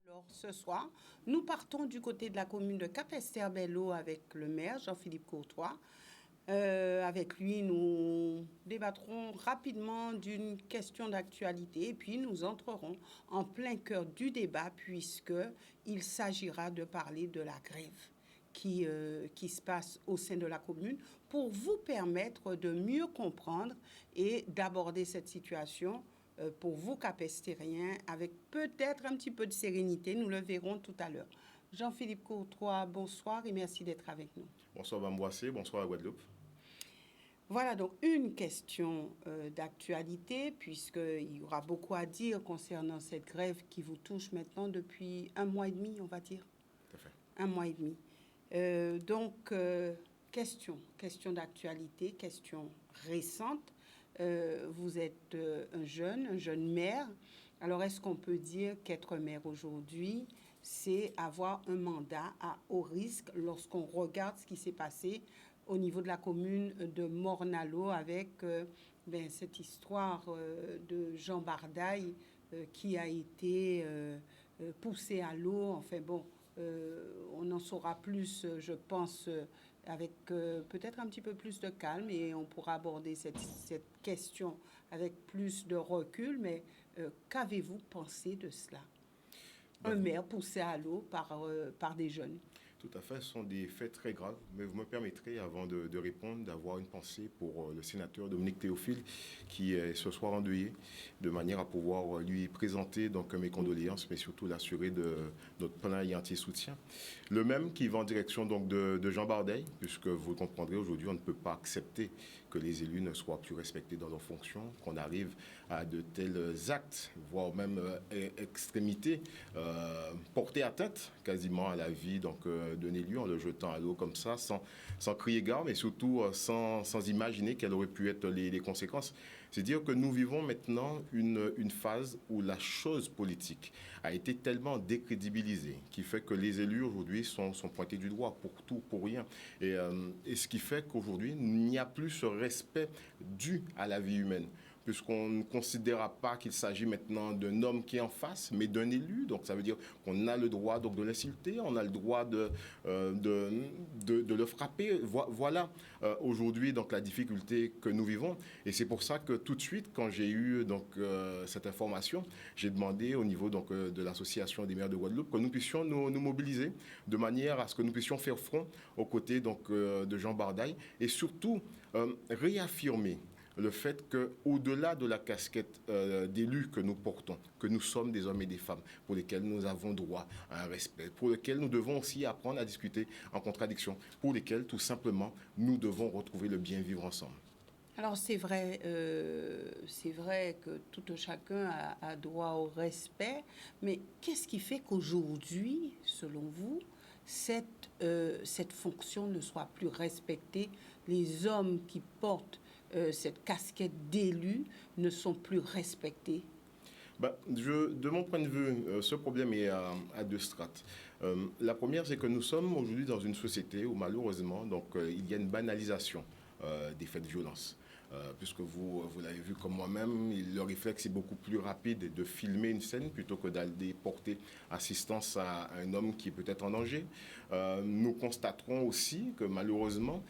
Alors, ce soir, nous partons du côté de la commune de Capesterre-Belle-Eau avec le maire Jean-Philippe Courtois. Avec lui, nous débattrons rapidement d'une question d'actualité et puis nous entrerons en plein cœur du débat puisqu'il s'agira de parler de la grève qui se passe au sein de la commune pour vous permettre de mieux comprendre et d'aborder cette situation pour vous, capestériens, avec peut-être un petit peu de sérénité. Nous le verrons tout à l'heure. Jean-Philippe Courtois, bonsoir et merci d'être avec nous. Bonsoir Bamboissé, bonsoir à Guadeloupe. Voilà donc une question d'actualité, puisqu'il y aura beaucoup à dire concernant cette grève qui vous touche maintenant depuis 1 mois et demi, on va dire. Tout à fait. 1 mois et demi. Question d'actualité, question récente. Vous êtes un jeune maire. Alors, est-ce qu'on peut dire qu'être maire aujourd'hui, c'est avoir un mandat à haut risque lorsqu'on regarde ce qui s'est passé au niveau de la commune de Morne-à-l'Eau avec cette histoire de Jean Bardaille qui a été poussé à l'eau. Enfin bon, on en saura plus, je pense, avec peut-être un petit peu plus de calme et on pourra aborder cette question avec plus de recul. Mais qu'avez-vous pensé de cela? Un maire poussé à l'eau par des jeunes. Tout à fait, ce sont des faits très graves, mais vous me permettrez, avant de répondre, d'avoir une pensée pour le sénateur Dominique Théophile, qui est ce soir endeuillé, de manière à pouvoir lui présenter donc mes condoléances, mais surtout l'assurer de notre plein et entier soutien. Le même qui va en direction donc de Jean Bardaille, puisque vous comprendrez, aujourd'hui, on ne peut pas accepter que les élus ne soient plus respectés dans leurs fonctions, qu'on arrive à de tels actes, voire même extrémités, porter atteinte quasiment à la vie donc d'un élu en le jetant à l'eau comme ça, sans crier gare, mais surtout sans imaginer quelles auraient pu être les conséquences. C'est dire que nous vivons maintenant une phase où la chose politique a été tellement décrédibilisée, qui fait que les élus aujourd'hui sont pointés du doigt pour tout, pour rien. Et ce qui fait qu'aujourd'hui, il n'y a plus ce respect dû à la vie humaine, puisqu'on ne considérera pas qu'il s'agit maintenant d'un homme qui est en face, mais d'un élu. Donc ça veut dire qu'on a le droit donc, de l'insulter, on a le droit de le frapper. Voilà aujourd'hui donc la difficulté que nous vivons. Et c'est pour ça que tout de suite, quand j'ai eu donc cette information, j'ai demandé au niveau donc de l'association des maires de Guadeloupe que nous puissions nous mobiliser de manière à ce que nous puissions faire front aux côtés donc de Jean Bardaille et surtout réaffirmer le fait qu'au-delà de la casquette d'élus que nous portons, que nous sommes des hommes et des femmes pour lesquels nous avons droit à un respect, pour lesquels nous devons aussi apprendre à discuter en contradiction, pour lesquels tout simplement nous devons retrouver le bien vivre ensemble. Alors c'est vrai que tout un chacun a droit au respect, mais qu'est-ce qui fait qu'aujourd'hui, selon vous, cette fonction ne soit plus respectée? Les hommes qui portent cette casquette d'élu ne sont plus respectés? De mon point de vue, ce problème est à deux strates. La première, c'est que nous sommes aujourd'hui dans une société où malheureusement il y a une banalisation des faits de violence. Puisque vous l'avez vu comme moi-même, le réflexe est beaucoup plus rapide de filmer une scène plutôt que d'aller porter assistance à un homme qui est peut-être en danger. Nous constaterons aussi que malheureusement,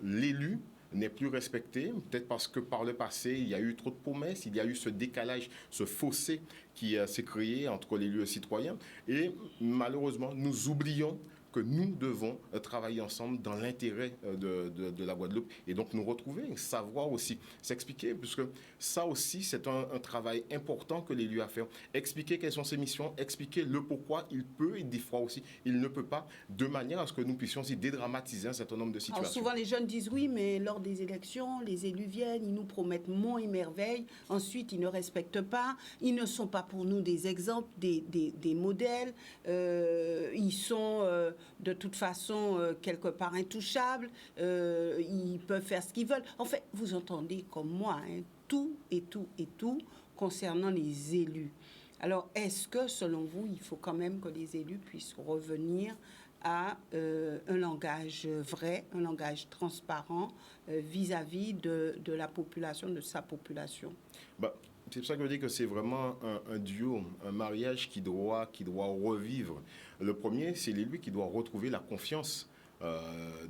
l'élu n'est plus respecté, peut-être parce que par le passé, il y a eu trop de promesses, il y a eu ce décalage, ce fossé qui s'est créé entre l'élu et le citoyen. Et malheureusement, nous oublions que nous devons travailler ensemble dans l'intérêt de la Guadeloupe et donc nous retrouver, savoir aussi s'expliquer, puisque ça aussi c'est un travail important que l'élu a à faire. Expliquer quelles sont ses missions, expliquer le pourquoi il peut et des fois aussi il ne peut pas, de manière à ce que nous puissions aussi dédramatiser un certain nombre de situations. Alors souvent les jeunes disent oui, mais lors des élections, les élus viennent, ils nous promettent monts et merveilles, ensuite ils ne respectent pas, ils ne sont pas pour nous des exemples, des modèles, ils sont de toute façon quelque part intouchables, ils peuvent faire ce qu'ils veulent. En fait, vous entendez comme moi, hein, tout et tout et tout concernant les élus. Alors, est-ce que, selon vous, il faut quand même que les élus puissent revenir à un langage vrai, un langage transparent vis-à-vis de la population, de sa population? C'est pour ça que je dis que c'est vraiment un duo, un mariage qui doit revivre. Le premier, c'est l'élu qui doit retrouver la confiance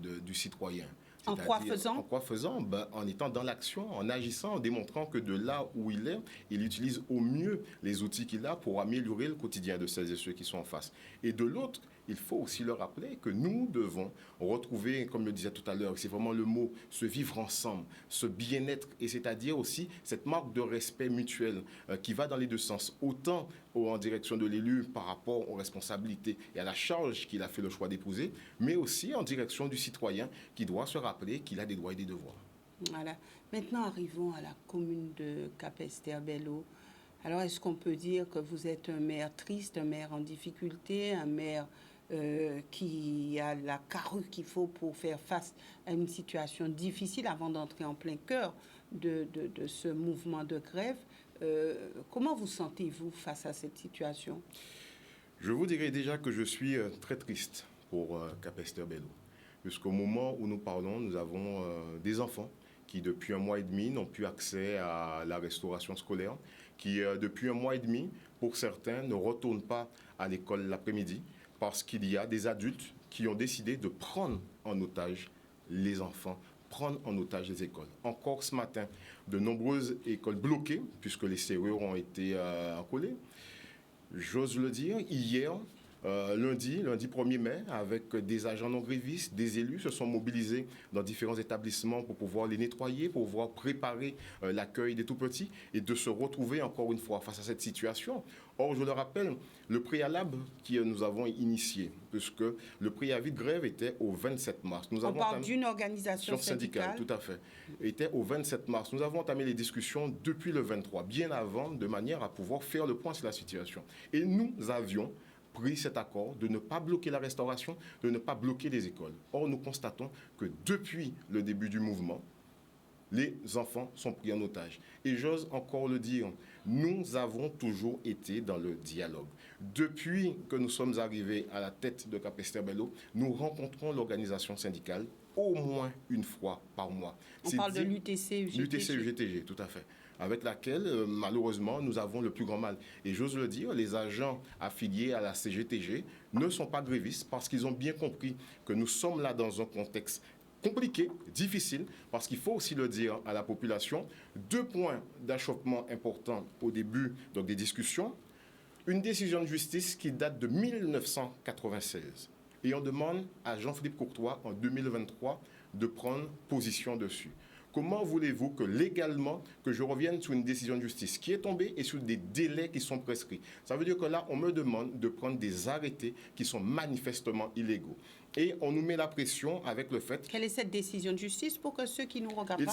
du citoyen. En quoi faisant? En quoi faisant? En étant dans l'action, en agissant, en démontrant que de là où il est, il utilise au mieux les outils qu'il a pour améliorer le quotidien de celles et ceux qui sont en face. Et de l'autre, il faut aussi leur rappeler que nous devons retrouver, comme le disais tout à l'heure, c'est vraiment le mot, se vivre ensemble, ce bien-être, et c'est-à-dire aussi cette marque de respect mutuel qui va dans les deux sens, autant en direction de l'élu par rapport aux responsabilités et à la charge qu'il a fait le choix d'épouser, mais aussi en direction du citoyen qui doit se rappeler qu'il a des droits et des devoirs. Voilà. Maintenant, arrivons à la commune de Capesterre-Belle-Eau. Alors, est-ce qu'on peut dire que vous êtes un maire triste, un maire en difficulté, un maire qui a la carrure qu'il faut pour faire face à une situation difficile avant d'entrer en plein cœur de ce mouvement de grève? Comment vous sentez-vous face à cette situation? Je vous dirais déjà que je suis très triste pour Capesterre-Belle-Eau. Jusqu'au moment où nous parlons, nous avons des enfants qui, depuis 1 mois et demi, n'ont plus accès à la restauration scolaire, qui, depuis 1 mois et demi, pour certains, ne retournent pas à l'école l'après-midi, parce qu'il y a des adultes qui ont décidé de prendre en otage les enfants, prendre en otage les écoles. Encore ce matin, de nombreuses écoles bloquées, puisque les serrures ont été encollées. J'ose le dire, hier, lundi 1er mai, avec des agents non grévistes, des élus se sont mobilisés dans différents établissements pour pouvoir les nettoyer, pour pouvoir préparer l'accueil des tout-petits et de se retrouver encore une fois face à cette situation. Or, je le rappelle, le préalable que nous avons initié, puisque le préavis de grève était au 27 mars. On parle d'une organisation syndicale. Tout à fait. Était au 27 mars. Nous avons entamé les discussions depuis le 23, bien avant, de manière à pouvoir faire le point sur la situation. Et nous avions pris cet accord de ne pas bloquer la restauration, de ne pas bloquer les écoles. Or, nous constatons que depuis le début du mouvement, les enfants sont pris en otage. Et j'ose encore le dire, nous avons toujours été dans le dialogue. Depuis que nous sommes arrivés à la tête de Capesterre-Belle-Eau, nous rencontrons l'organisation syndicale au moins une fois par mois. On parle de l'UTC-UGTG. L'UTC-UGTG, tout à fait. Avec laquelle, malheureusement, nous avons le plus grand mal. Et j'ose le dire, les agents affiliés à la CGTG ne sont pas grévistes parce qu'ils ont bien compris que nous sommes là dans un contexte compliqué, difficile, parce qu'il faut aussi le dire à la population. 2 points d'achoppement importants au début donc, des discussions. Une décision de justice qui date de 1996. Et on demande à Jean-Philippe Courtois, en 2023, de prendre position dessus. Comment voulez-vous que légalement, que je revienne sur une décision de justice qui est tombée et sur des délais qui sont prescrits? Ça veut dire que là, on me demande de prendre des arrêtés qui sont manifestement illégaux. Et on nous met la pression avec le fait... Quelle est cette décision de justice pour que ceux qui nous regardent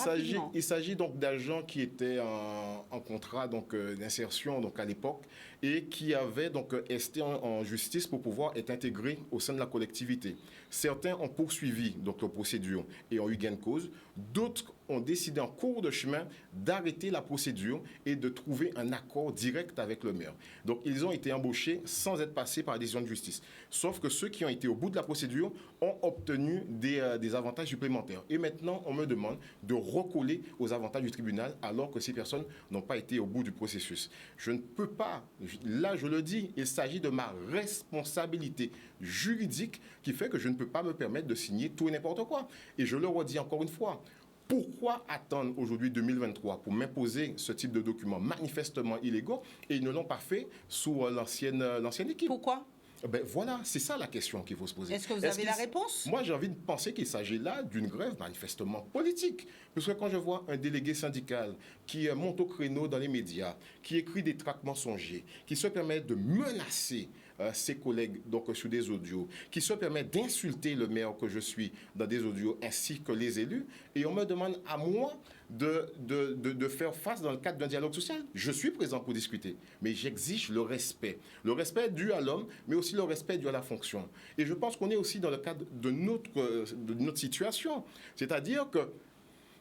il s'agit donc d'agents qui étaient en contrat d'insertion à l'époque et qui avaient donc été en justice pour pouvoir être intégrés au sein de la collectivité. Certains ont poursuivi donc la procédure et ont eu gain de cause. D'autres ont décidé en cours de chemin d'arrêter la procédure et de trouver un accord direct avec le maire. Donc ils ont été embauchés sans être passés par la décision de justice. Sauf que ceux qui ont été au bout de la procédure ont obtenu des avantages supplémentaires. Et maintenant, on me demande de recoller aux avantages du tribunal alors que ces personnes n'ont pas été au bout du processus. Je ne peux pas, là je le dis, il s'agit de ma responsabilité juridique qui fait que je ne peux pas me permettre de signer tout et n'importe quoi. Et je le redis encore une fois, pourquoi attendre aujourd'hui 2023 pour m'imposer ce type de documents manifestement illégaux et ils ne l'ont pas fait sous l'ancienne équipe? Pourquoi? Ben voilà, c'est ça la question qu'il faut se poser. Est-ce que vous avez la réponse? Moi, j'ai envie de penser qu'il s'agit là d'une grève manifestement politique. Parce que quand je vois un délégué syndical qui monte au créneau dans les médias, qui écrit des tracts mensongers, qui se permet de menacer ses collègues donc, sur des audios, qui se permet d'insulter le maire que je suis dans des audios ainsi que les élus, et on me demande à moi de faire face dans le cadre d'un dialogue social. Je suis présent pour discuter, mais j'exige le respect. Le respect dû à l'homme, mais aussi le respect dû à la fonction. Et je pense qu'on est aussi dans le cadre de notre situation. C'est-à-dire que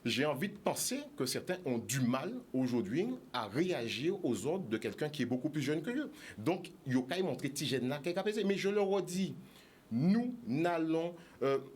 j'ai envie de penser que certains ont du mal aujourd'hui à réagir aux ordres de quelqu'un qui est beaucoup plus jeune que eux. Donc, il y a qu'à montrer Tigène qui est capable. Mais je le redis, nous n'allons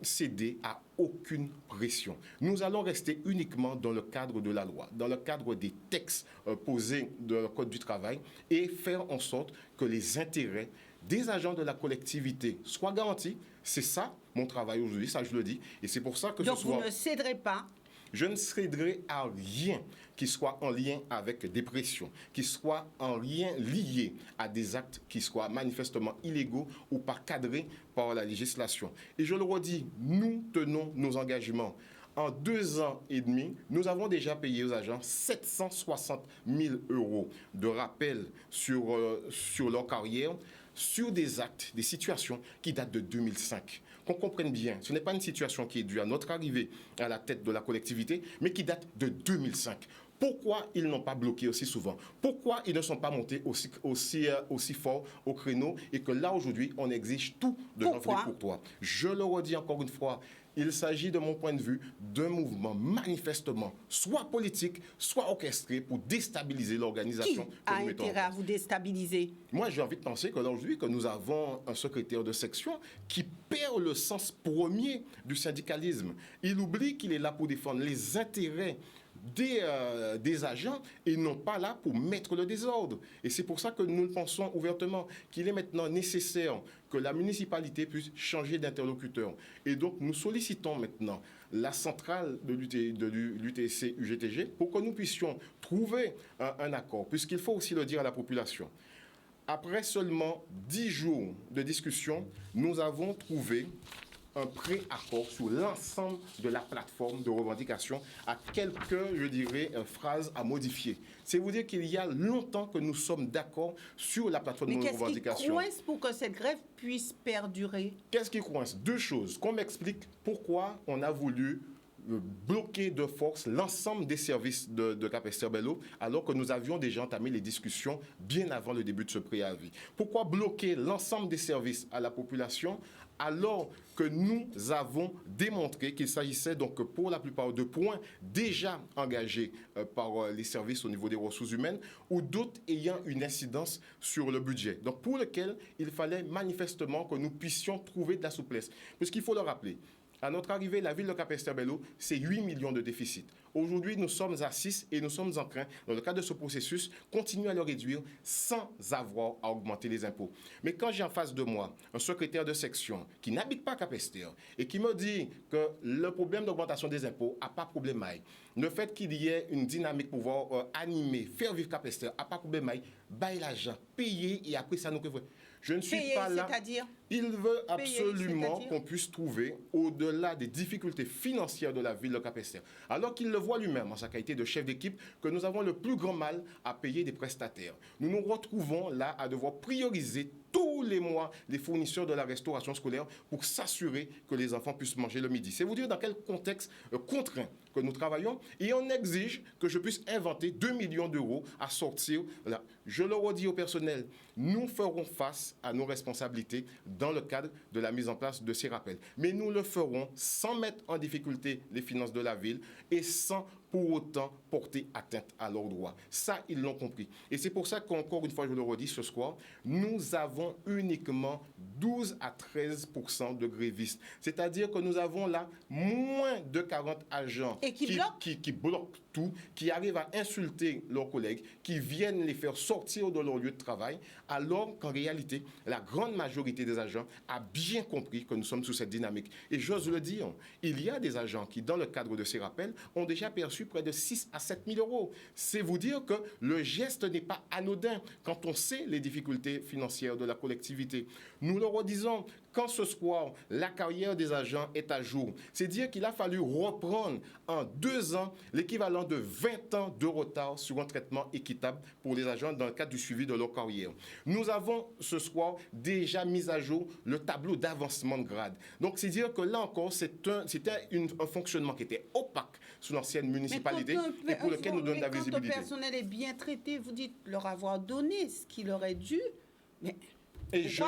céder à aucune pression. Nous allons rester uniquement dans le cadre de la loi, dans le cadre des textes posés dans le Code du travail et faire en sorte que les intérêts des agents de la collectivité soient garantis. C'est ça mon travail aujourd'hui, ça je le dis. Et c'est pour ça que donc vous ne céderez pas. Je ne céderai à rien qui soit en lien avec des pressions, qui soit en lien lié à des actes qui soient manifestement illégaux ou pas cadrés par la législation. Et je le redis, nous tenons nos engagements. En 2 ans et demi, nous avons déjà payé aux agents 760 000 € de rappel sur leur carrière, sur des actes, des situations qui datent de 2005. Qu'on comprenne bien, ce n'est pas une situation qui est due à notre arrivée à la tête de la collectivité, mais qui date de 2005. Pourquoi ils n'ont pas bloqué aussi souvent? Pourquoi ils ne sont pas montés aussi fort au créneau et que là, aujourd'hui, on exige tout de Jean-Philippe Courtois? Je le redis encore une fois, il s'agit, de mon point de vue, d'un mouvement manifestement soit politique, soit orchestré pour déstabiliser l'organisation. Qui a intérêt à vous déstabiliser? Moi, j'ai envie de penser qu'aujourd'hui, que nous avons un secrétaire de section qui perd le sens premier du syndicalisme. Il oublie qu'il est là pour défendre les intérêts des agents et non pas là pour mettre le désordre. Et c'est pour ça que nous pensons ouvertement qu'il est maintenant nécessaire que la municipalité puisse changer d'interlocuteur. Et donc, nous sollicitons maintenant la centrale de l'UTC-UGTG pour que nous puissions trouver un accord, puisqu'il faut aussi le dire à la population. Après seulement 10 jours de discussion, nous avons trouvé un pré-accord sur l'ensemble de la plateforme de revendication à quelques, je dirais, phrases à modifier. C'est vous dire qu'il y a longtemps que nous sommes d'accord sur la plateforme de revendication. Mais qu'est-ce qui coince pour que cette grève puisse perdurer? Qu'est-ce qui coince? 2 choses. Qu'on m'explique pourquoi on a voulu bloquer de force l'ensemble des services de Capesterre Belle-Eau, alors que nous avions déjà entamé les discussions bien avant le début de ce préavis. Pourquoi bloquer l'ensemble des services à la population alors que nous avons démontré qu'il s'agissait donc pour la plupart de points déjà engagés par les services au niveau des ressources humaines ou d'autres ayant une incidence sur le budget. Donc pour lequel il fallait manifestement que nous puissions trouver de la souplesse. Puisqu'il faut le rappeler, à notre arrivée, la ville de Capesterre Belle-Eau, c'est 8 millions de déficit. Aujourd'hui, nous sommes à 6 et nous sommes en train, dans le cadre de ce processus, continuer à le réduire sans avoir à augmenter les impôts. Mais quand j'ai en face de moi un secrétaire de section qui n'habite pas à Capesterre et qui me dit que le problème d'augmentation des impôts n'a pas de problème, le fait qu'il y ait une dynamique pour pouvoir animer, faire vivre Capesterre n'a pas de problème, bailler l'argent, payer et après ça nous fait. Je ne suis pas là. Il veut absolument qu'on puisse trouver, au-delà des difficultés financières de la ville de Capesterre, alors qu'il le voit lui-même en sa qualité de chef d'équipe, que nous avons le plus grand mal à payer des prestataires. Nous nous retrouvons là à devoir prioriser tous les mois les fournisseurs de la restauration scolaire pour s'assurer que les enfants puissent manger le midi. C'est vous dire dans quel contexte contraint que nous travaillons et on exige que je puisse inventer 2 millions d'euros à sortir. Là. Je le redis au personnel, nous ferons face à nos responsabilités dans le cadre de la mise en place de ces rappels. Mais nous le ferons sans mettre en difficulté les finances de la ville et sans pour autant porter atteinte à leurs droits. Ça, ils l'ont compris. Et c'est pour ça qu'encore une fois, je le redis ce soir, nous avons uniquement 12 à 13% de grévistes. C'est-à-dire que nous avons là moins de 40 agents qui bloquent tout, qui arrivent à insulter leurs collègues, qui viennent les faire sortir de leur lieu de travail, alors qu'en réalité, la grande majorité des agents a bien compris que nous sommes sous cette dynamique. Et j'ose le dire, il y a des agents qui, dans le cadre de ces rappels, ont déjà perçu près de 6 à 7 000 euros. C'est vous dire que le geste n'est pas anodin quand on sait les difficultés financières de la collectivité. Nous le redisons, quand ce soir, la carrière des agents est à jour. C'est dire qu'il a fallu reprendre en 2 ans l'équivalent de 20 ans de retard sur un traitement équitable pour les agents dans le cadre du suivi de leur carrière. Nous avons ce soir déjà mis à jour le tableau d'avancement de grade. Donc, c'est dire que là encore, c'était un fonctionnement qui était opaque sous l'ancienne municipalité et pour lequel nous donne la visibilité. Quand le personnel est bien traité, vous dites leur avoir donné ce qu'il leur est dû, mais... Et je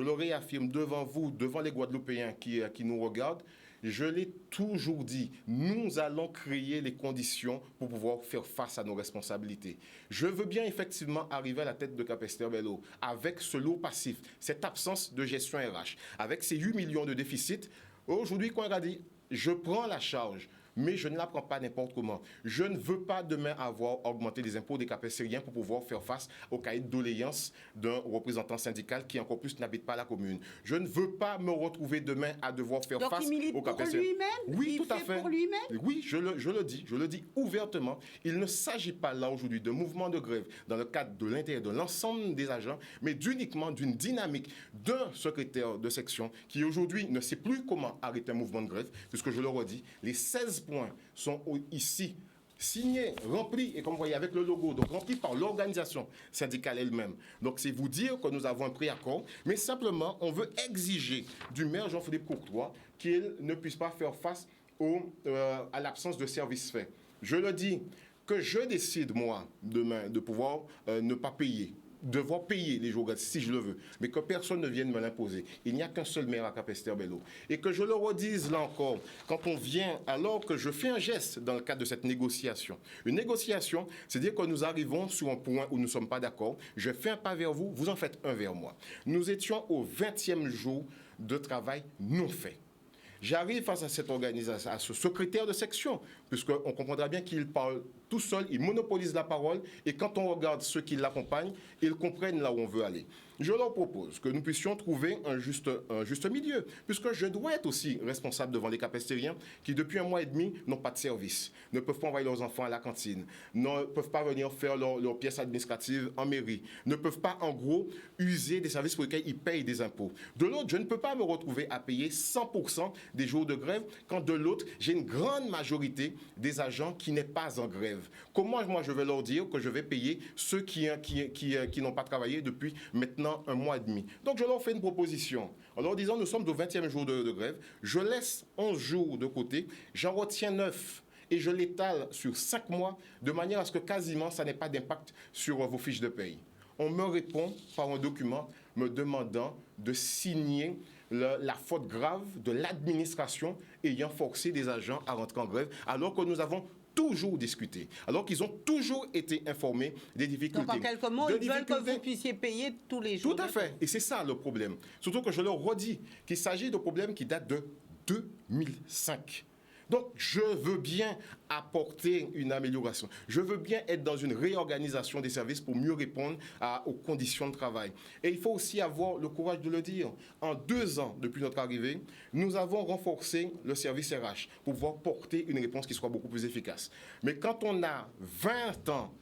le réaffirme devant vous, devant les Guadeloupéens qui nous regardent. Je l'ai toujours dit, nous allons créer les conditions pour pouvoir faire face à nos responsabilités. Je veux bien effectivement arriver à la tête de Capesterre-Belle-Eau avec ce lot passif, cette absence de gestion RH, avec ces 8 millions de déficits. Aujourd'hui, qu'on a dit, je prends la charge. Mais je ne la prends pas n'importe comment. Je ne veux pas demain avoir augmenté les impôts des Capestériens pour pouvoir faire face au cahier de doléances d'un représentant syndical qui encore plus n'habite pas la commune. Je ne veux pas me retrouver demain à devoir faire face aux Capestériens. Oui, tout à fait. Pour lui-même. Oui, je le dis ouvertement. Il ne s'agit pas là aujourd'hui de mouvement de grève dans le cadre de l'intérêt de l'ensemble des agents, mais uniquement d'une dynamique d'un secrétaire de section qui aujourd'hui ne sait plus comment arrêter un mouvement de grève, puisque je le redis, les 16 points sont ici signés, remplis, et comme vous voyez avec le logo, donc remplis par l'organisation syndicale elle-même. Donc c'est vous dire que nous avons un préaccord, mais simplement on veut exiger du maire Jean-Philippe Courtois qu'il ne puisse pas faire face à l'absence de services faits. Je le dis, que je décide moi demain de pouvoir ne pas payer, devoir payer les jours gratis si je le veux, mais que personne ne vienne me l'imposer. Il n'y a qu'un seul maire à Capesterre-Belle-Eau. Et que je le redise là encore, quand on vient, alors que je fais un geste dans le cadre de cette négociation. Une négociation, c'est dire que nous arrivons sur un point où nous ne sommes pas d'accord. Je fais un pas vers vous, vous en faites un vers moi. Nous étions au 20e jour de travail non fait. J'arrive face à cette organisation, à ce secrétaire de section, puisqu'on comprendra bien qu'il parle tout seul, il monopolise la parole, et quand on regarde ceux qui l'accompagnent, ils comprennent là où on veut aller. Je leur propose que nous puissions trouver un juste milieu, puisque je dois être aussi responsable devant les Capestériens qui, depuis 1 mois et demi, n'ont pas de service, ne peuvent pas envoyer leurs enfants à la cantine, ne peuvent pas venir faire leurs pièces administratives en mairie, ne peuvent pas, en gros, user des services pour lesquels ils payent des impôts. De l'autre, je ne peux pas me retrouver à payer 100% des jours de grève, quand de l'autre, j'ai une grande majorité des agents qui n'est pas en grève. Comment, moi, je vais leur dire que je vais payer ceux qui n'ont pas travaillé depuis maintenant 1 mois et demi. Donc, je leur fais une proposition. En leur disant, nous sommes au 20e jour de grève. Je laisse 11 jours de côté. J'en retiens 9 et je l'étale sur 5 mois de manière à ce que quasiment, ça n'ait pas d'impact sur vos fiches de paye. On me répond par un document me demandant de signer la faute grave de l'administration ayant forcé des agents à rentrer en grève, alors que nous avons toujours discuté, alors qu'ils ont toujours été informés des difficultés. Donc, en quelques mots, ils veulent que vous puissiez payer tous les jours. Tout à fait. Et c'est ça le problème. Surtout que je leur redis qu'il s'agit de problèmes qui datent de 2005. Donc, je veux bien apporter une amélioration. Je veux bien être dans une réorganisation des services pour mieux répondre aux conditions de travail. Et il faut aussi avoir le courage de le dire. En 2 ans, depuis notre arrivée, nous avons renforcé le service RH pour pouvoir porter une réponse qui soit beaucoup plus efficace. Mais quand on a 20 ans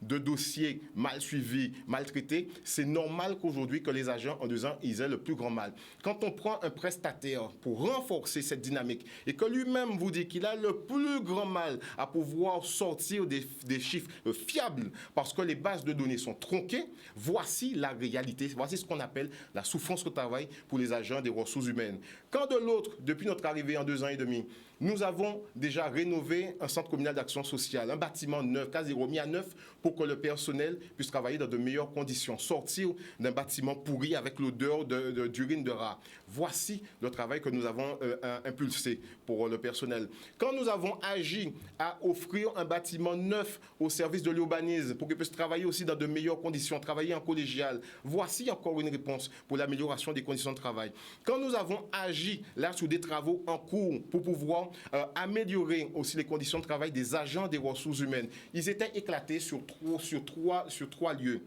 de dossiers mal suivis, mal traités, c'est normal qu'aujourd'hui, que les agents, en 2 ans, ils aient le plus grand mal. Quand on prend un prestataire pour renforcer cette dynamique et que lui-même vous dit qu'il a le plus grand mal à pouvoir sortir des chiffres fiables parce que les bases de données sont tronquées, voici la réalité. Voici ce qu'on appelle la souffrance au travail pour les agents des ressources humaines. Quand de l'autre, depuis notre arrivée en 2 ans et demi, nous avons déjà rénové un centre communal d'action sociale, un bâtiment neuf, quasi remis à neuf, pour que le personnel puisse travailler dans de meilleures conditions, sortir d'un bâtiment pourri avec l'odeur d'urine de rat. Voici le travail que nous avons impulsé pour le personnel. Quand nous avons agi à offrir un bâtiment neuf au service de l'urbanisme pour qu'ils puissent travailler aussi dans de meilleures conditions, travailler en collégial, voici encore une réponse pour l'amélioration des conditions de travail. Quand nous avons agi là sur des travaux en cours pour pouvoir améliorer aussi les conditions de travail des agents des ressources humaines, ils étaient éclatés sur trois lieux.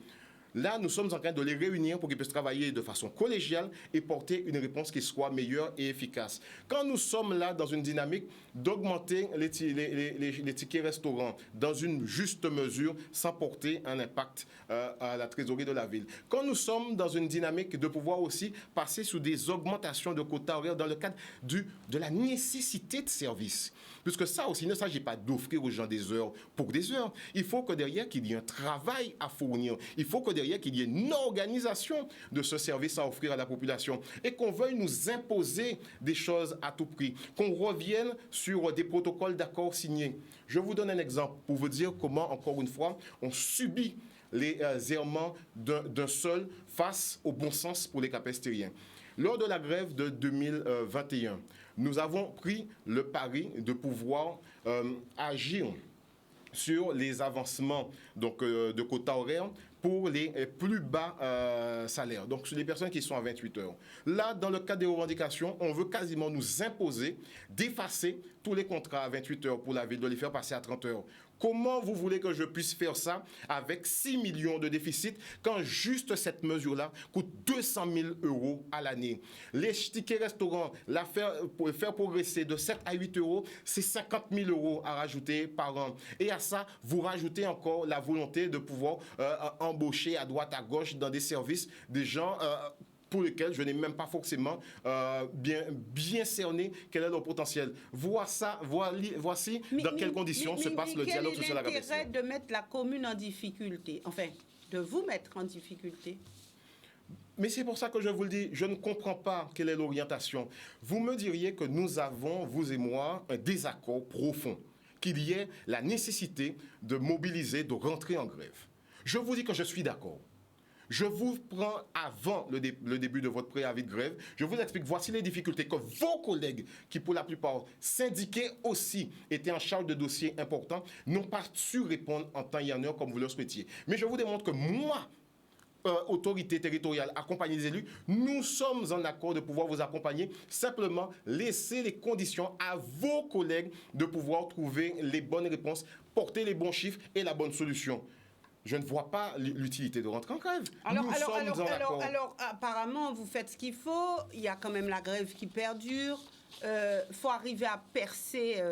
Là, nous sommes en train de les réunir pour qu'ils puissent travailler de façon collégiale et porter une réponse qui soit meilleure et efficace. Quand nous sommes là dans une dynamique d'augmenter les tickets restaurants dans une juste mesure sans porter un impact à la trésorerie de la ville. Quand nous sommes dans une dynamique de pouvoir aussi passer sous des augmentations de quotas horaires dans le cadre de la nécessité de service. Puisque ça aussi, il ne s'agit pas d'offrir aux gens des heures pour des heures. Il faut que derrière, qu'il y ait un travail à fournir. Il faut que derrière, qu'il y ait une organisation de ce service à offrir à la population. Et qu'on veuille nous imposer des choses à tout prix. Qu'on revienne sur des protocoles d'accords signés. Je vous donne un exemple pour vous dire comment, encore une fois, on subit les errements d'un seul face au bon sens pour les capestériens. Lors de la grève de 2021, nous avons pris le pari de pouvoir agir sur les avancements de quotas horaires pour les plus bas salaires, donc sur les personnes qui sont à 28 heures. Là, dans le cadre des revendications, on veut quasiment nous imposer d'effacer tous les contrats à 28 heures pour la ville, de les faire passer à 30 heures. Comment vous voulez que je puisse faire ça avec 6 millions de déficit quand juste cette mesure-là coûte 200 000 euros à l'année? Les tickets restaurants, pour faire progresser de 7 à 8 euros, c'est 50 000 euros à rajouter par an. Et à ça, vous rajoutez encore la volonté de pouvoir embaucher à droite, à gauche dans des services des gens pour lesquels je n'ai même pas forcément bien cerné quel est leur potentiel. Voici dans quelles conditions se passe le dialogue social à Cap-Estérien. Quel est l'intérêt de mettre la commune en difficulté? Enfin, de vous mettre en difficulté? Mais c'est pour ça que je vous le dis, je ne comprends pas quelle est l'orientation. Vous me diriez que nous avons, vous et moi, un désaccord profond, qu'il y ait la nécessité de mobiliser, de rentrer en grève. Je vous dis que je suis d'accord. Je vous prends avant le début de votre préavis de grève. Je vous explique, voici les difficultés que vos collègues, qui pour la plupart syndiqués aussi, étaient en charge de dossiers importants, n'ont pas su répondre en temps et en heure comme vous le souhaitiez. Mais je vous démontre que moi, autorité territoriale, accompagner les élus, nous sommes en accord de pouvoir vous accompagner. Simplement, laissez les conditions à vos collègues de pouvoir trouver les bonnes réponses, porter les bons chiffres et la bonne solution. Je ne vois pas l'utilité de rentrer en grève. Alors, apparemment, vous faites ce qu'il faut. Il y a quand même la grève qui perdure. Faut arriver à percer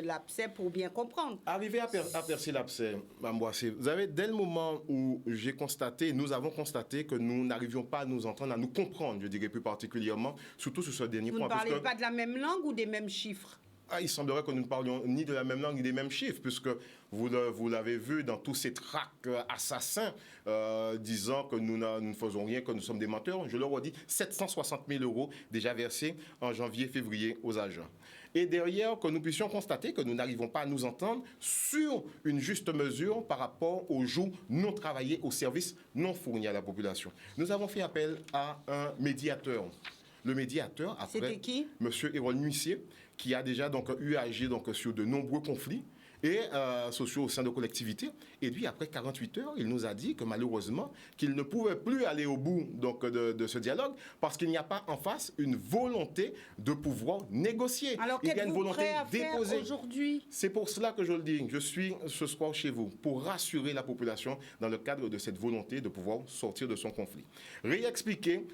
l'abcès pour bien comprendre. Arriver à percer l'abcès, Mamboissé, vous savez, dès le moment où nous avons constaté que nous n'arrivions pas à nous entendre, à nous comprendre, je dirais plus particulièrement, surtout sur ce dernier point. Vous ne parlez pas de la même langue ou des mêmes chiffres? Il semblerait que nous ne parlions ni de la même langue ni des mêmes chiffres, puisque vous l'avez vu dans tous ces tracts assassins disant que nous ne faisons rien, que nous sommes des menteurs. Je leur ai dit 760 000 euros déjà versés en janvier-février aux agents. Et derrière, que nous puissions constater que nous n'arrivons pas à nous entendre sur une juste mesure par rapport aux jours non travaillés, aux services non fournis à la population. Nous avons fait appel à un médiateur. Le médiateur, après, c'était qui? M. Hérol Nuissier, qui a déjà eu à agir sur de nombreux conflits et sociaux au sein de collectivités. Et lui, après 48 heures, il nous a dit que malheureusement, qu'il ne pouvait plus aller au bout de ce dialogue parce qu'il n'y a pas en face une volonté de pouvoir négocier. Alors, il y a une volonté déposée aujourd'hui. C'est pour cela que je le dis. Je suis ce soir chez vous pour rassurer la population dans le cadre de cette volonté de pouvoir sortir de son conflit. Réexpliquer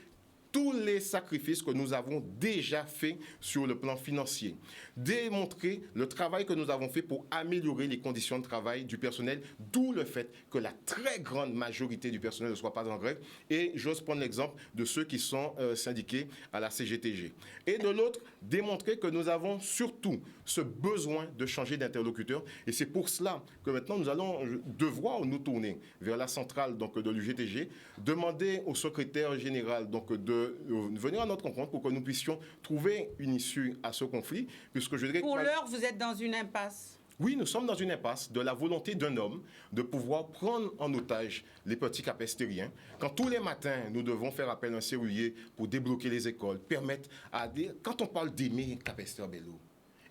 tous les sacrifices que nous avons déjà faits sur le plan financier. Démontrer le travail que nous avons fait pour améliorer les conditions de travail du personnel, d'où le fait que la très grande majorité du personnel ne soit pas en grève. Et j'ose prendre l'exemple de ceux qui sont syndiqués à la CGTG. Et de l'autre, démontrer que nous avons surtout ce besoin de changer d'interlocuteur. Et c'est pour cela que maintenant nous allons devoir nous tourner vers la centrale de l'UGTG, demander au secrétaire général de venir à notre rencontre pour que nous puissions trouver une issue à ce conflit. Puisque je dirais pour l'heure, vous êtes dans une impasse. Oui, nous sommes dans une impasse de la volonté d'un homme de pouvoir prendre en otage les petits capestériens. Quand tous les matins, nous devons faire appel à un serrurier pour débloquer les écoles, permettre à des... Quand on parle d'aimer Capesterre-Belle-Eau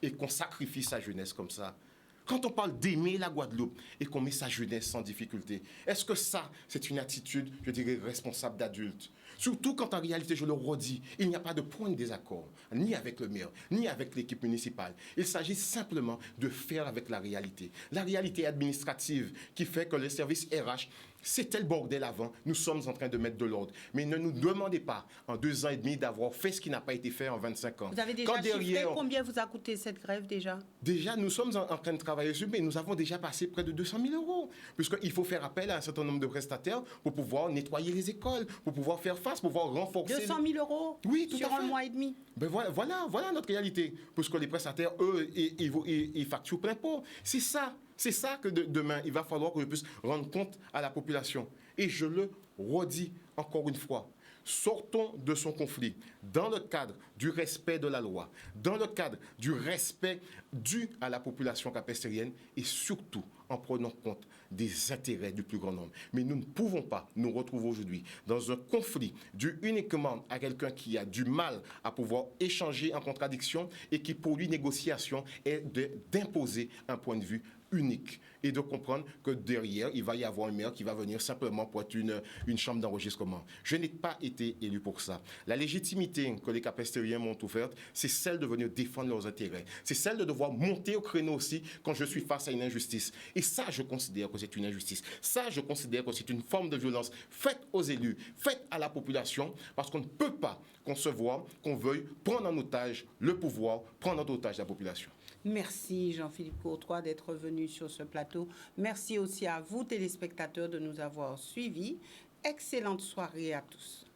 et qu'on sacrifie sa jeunesse comme ça, quand on parle d'aimer la Guadeloupe et qu'on met sa jeunesse sans difficulté, est-ce que ça, c'est une attitude, je dirais, responsable d'adulte? Surtout quand en réalité, je le redis, il n'y a pas de point de désaccord, ni avec le maire, ni avec l'équipe municipale. Il s'agit simplement de faire avec la réalité. La réalité administrative qui fait que les services RH C'était le bordel avant. Nous sommes en train de mettre de l'ordre. Mais ne nous demandez pas, en 2 ans et demi, d'avoir fait ce qui n'a pas été fait en 25 ans. Vous avez déjà chiffré combien vous a coûté cette grève déjà? Déjà, nous sommes en train de travailler dessus, mais nous avons déjà passé près de 200 000 euros. Puisqu'il faut faire appel à un certain nombre de prestataires pour pouvoir nettoyer les écoles, pour pouvoir faire face, pour pouvoir renforcer... 200 000 euros oui, tout sur à fait. un mois et demi. Ben voilà notre réalité. Puisque les prestataires, eux, ils facturent plein pot. C'est ça que demain, il va falloir que je puisse rendre compte à la population. Et je le redis encore une fois. Sortons de son conflit dans le cadre du respect de la loi, dans le cadre du respect dû à la population capestérienne et surtout en prenant compte des intérêts du plus grand nombre. Mais nous ne pouvons pas nous retrouver aujourd'hui dans un conflit dû uniquement à quelqu'un qui a du mal à pouvoir échanger en contradiction et qui, pour lui, négociation est d'imposer un point de vue unique et de comprendre que derrière, il va y avoir un maire qui va venir simplement pour être une chambre d'enregistrement. Je n'ai pas été élu pour ça. La légitimité que les capestériens m'ont offerte, c'est celle de venir défendre leurs intérêts. C'est celle de devoir monter au créneau aussi quand je suis face à une injustice. Et ça, je considère que c'est une injustice. Ça, je considère que c'est une forme de violence faite aux élus, faite à la population, parce qu'on ne peut pas concevoir qu'on veuille prendre en otage le pouvoir, prendre en otage la population. Merci Jean-Philippe Courtois d'être venu sur ce plateau. Merci aussi à vous téléspectateurs de nous avoir suivis. Excellente soirée à tous.